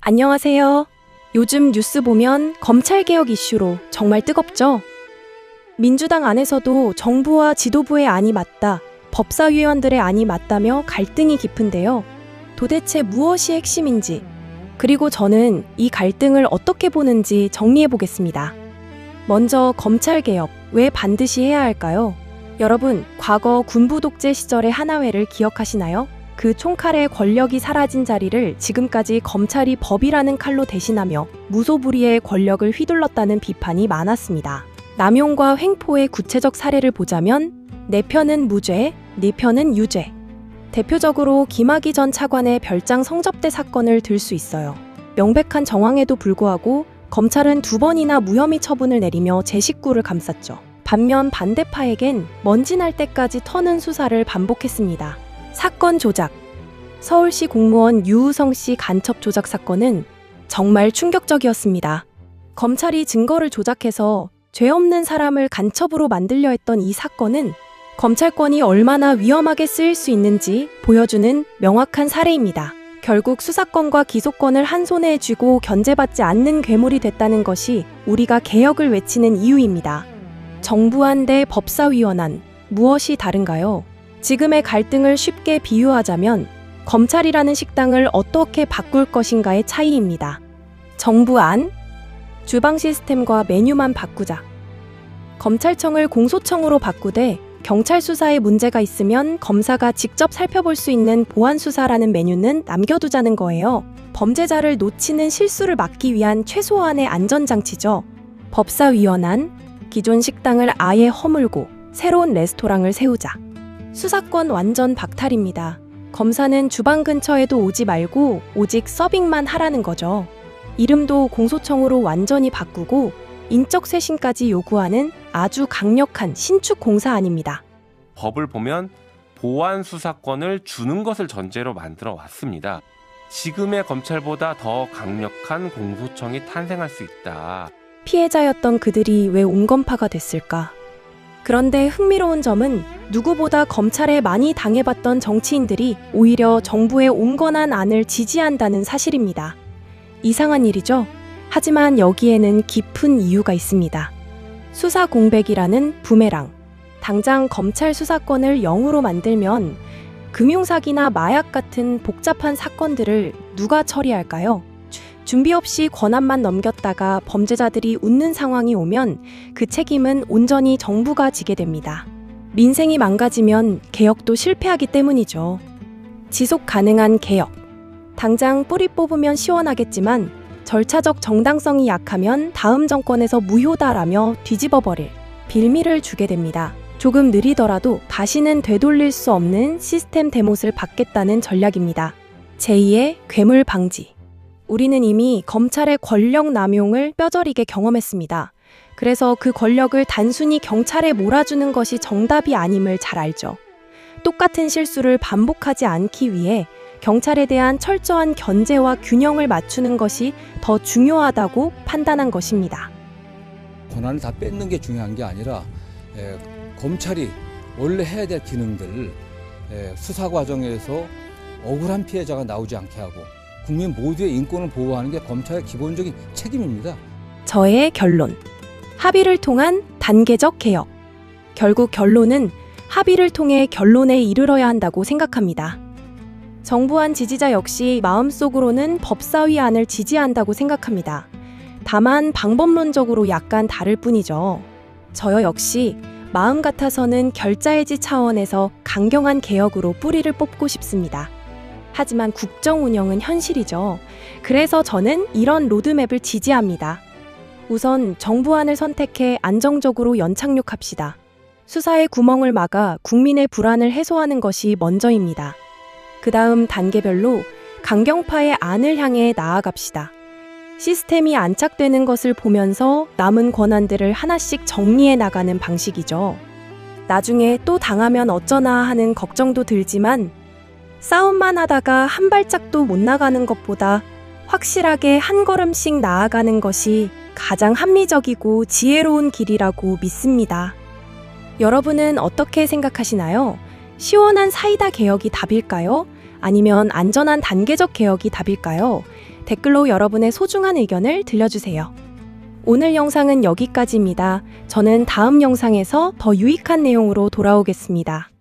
안녕하세요. 요즘 뉴스 보면 검찰개혁 이슈로 정말 뜨겁죠? 민주당 안에서도 정부와 지도부의 안이 맞다, 법사위원들의 안이 맞다며 갈등이 깊은데요. 도대체 무엇이 핵심인지, 그리고 저는 이 갈등을 어떻게 보는지 정리해 보겠습니다. 먼저 검찰개혁, 왜 반드시 해야 할까요? 여러분, 과거 군부 독재 시절의 하나회를 기억하시나요? 그 총칼의 권력이 사라진 자리를 지금까지 검찰이 법이라는 칼로 대신하며 무소불위의 권력을 휘둘렀다는 비판이 많았습니다. 남용과 횡포의 구체적 사례를 보자면 내 편은 무죄, 네 편은 유죄. 대표적으로 김학의 전 차관의 별장 성접대 사건을 들 수 있어요. 명백한 정황에도 불구하고 검찰은 2번이나 무혐의 처분을 내리며 제 식구를 감쌌죠. 반면 반대파에겐 먼지 날 때까지 터는 수사를 반복했습니다. 사건 조작. 서울시 공무원 유우성 씨 간첩 조작 사건은 정말 충격적이었습니다. 검찰이 증거를 조작해서 죄 없는 사람을 간첩으로 만들려 했던 이 사건은 검찰권이 얼마나 위험하게 쓰일 수 있는지 보여주는 명확한 사례입니다. 결국 수사권과 기소권을 한 손에 쥐고 견제받지 않는 괴물이 됐다는 것이 우리가 개혁을 외치는 이유입니다. 정부안 대 법사위원안, 무엇이 다른가요? 지금의 갈등을 쉽게 비유하자면 검찰이라는 식당을 어떻게 바꿀 것인가의 차이입니다. 정부안, 주방 시스템과 메뉴만 바꾸자. 검찰청을 공소청으로 바꾸되 경찰 수사에 문제가 있으면 검사가 직접 살펴볼 수 있는 보안 수사라는 메뉴는 남겨두자는 거예요. 범죄자를 놓치는 실수를 막기 위한 최소한의 안전장치죠. 법사위원안, 기존 식당을 아예 허물고 새로운 레스토랑을 세우자. 수사권 완전 박탈입니다. 검사는 주방 근처에도 오지 말고 오직 서빙만 하라는 거죠. 이름도 공소청으로 완전히 바꾸고 인적 쇄신까지 요구하는 아주 강력한 신축 공사안입니다. 법을 보면 보안 수사권을 주는 것을 전제로 만들어 왔습니다. 지금의 검찰보다 더 강력한 공소청이 탄생할 수 있다. 피해자였던 그들이 왜 온건파가 됐을까? 그런데 흥미로운 점은 누구보다 검찰에 많이 당해봤던 정치인들이 오히려 정부의 온건한 안을 지지한다는 사실입니다. 이상한 일이죠? 하지만 여기에는 깊은 이유가 있습니다. 수사 공백이라는 부메랑. 당장 검찰 수사권을 0으로 만들면 금융사기나 마약 같은 복잡한 사건들을 누가 처리할까요? 준비 없이 권한만 넘겼다가 범죄자들이 웃는 상황이 오면 그 책임은 온전히 정부가 지게 됩니다. 민생이 망가지면 개혁도 실패하기 때문이죠. 지속 가능한 개혁. 당장 뿌리 뽑으면 시원하겠지만 절차적 정당성이 약하면 다음 정권에서 무효다라며 뒤집어버릴 빌미를 주게 됩니다. 조금 느리더라도 다시는 되돌릴 수 없는 시스템 대못을 받겠다는 전략입니다. 제2의 괴물 방지. 우리는 이미 검찰의 권력 남용을 뼈저리게 경험했습니다. 그래서 그 권력을 단순히 경찰에 몰아주는 것이 정답이 아님을 잘 알죠. 똑같은 실수를 반복하지 않기 위해 경찰에 대한 철저한 견제와 균형을 맞추는 것이 더 중요하다고 판단한 것입니다. 권한을 다 뺏는 게 중요한 게 아니라 검찰이 원래 해야 될 기능들을 수사 과정에서 억울한 피해자가 나오지 않게 하고 국민 모두의 인권을 보호하는 게 검찰의 기본적인 책임입니다. 저의 결론. 합의를 통한 단계적 개혁. 결국 결론은 합의를 통해 결론에 이르러야 한다고 생각합니다. 정부안 지지자 역시 마음속으로는 법사위안을 지지한다고 생각합니다. 다만 방법론적으로 약간 다를 뿐이죠. 저 역시 마음 같아서는 결자해지 차원에서 강경한 개혁으로 뿌리를 뽑고 싶습니다. 하지만 국정 운영은 현실이죠. 그래서 저는 이런 로드맵을 지지합니다. 우선 정부안을 선택해 안정적으로 연착륙합시다. 수사의 구멍을 막아 국민의 불안을 해소하는 것이 먼저입니다. 그 다음 단계별로 강경파의 안을 향해 나아갑시다. 시스템이 안착되는 것을 보면서 남은 권한들을 하나씩 정리해 나가는 방식이죠. 나중에 또 당하면 어쩌나 하는 걱정도 들지만 싸움만 하다가 한 발짝도 못 나가는 것보다 확실하게 한 걸음씩 나아가는 것이 가장 합리적이고 지혜로운 길이라고 믿습니다. 여러분은 어떻게 생각하시나요? 시원한 사이다 개혁이 답일까요? 아니면 안전한 단계적 개혁이 답일까요? 댓글로 여러분의 소중한 의견을 들려주세요. 오늘 영상은 여기까지입니다. 저는 다음 영상에서 더 유익한 내용으로 돌아오겠습니다.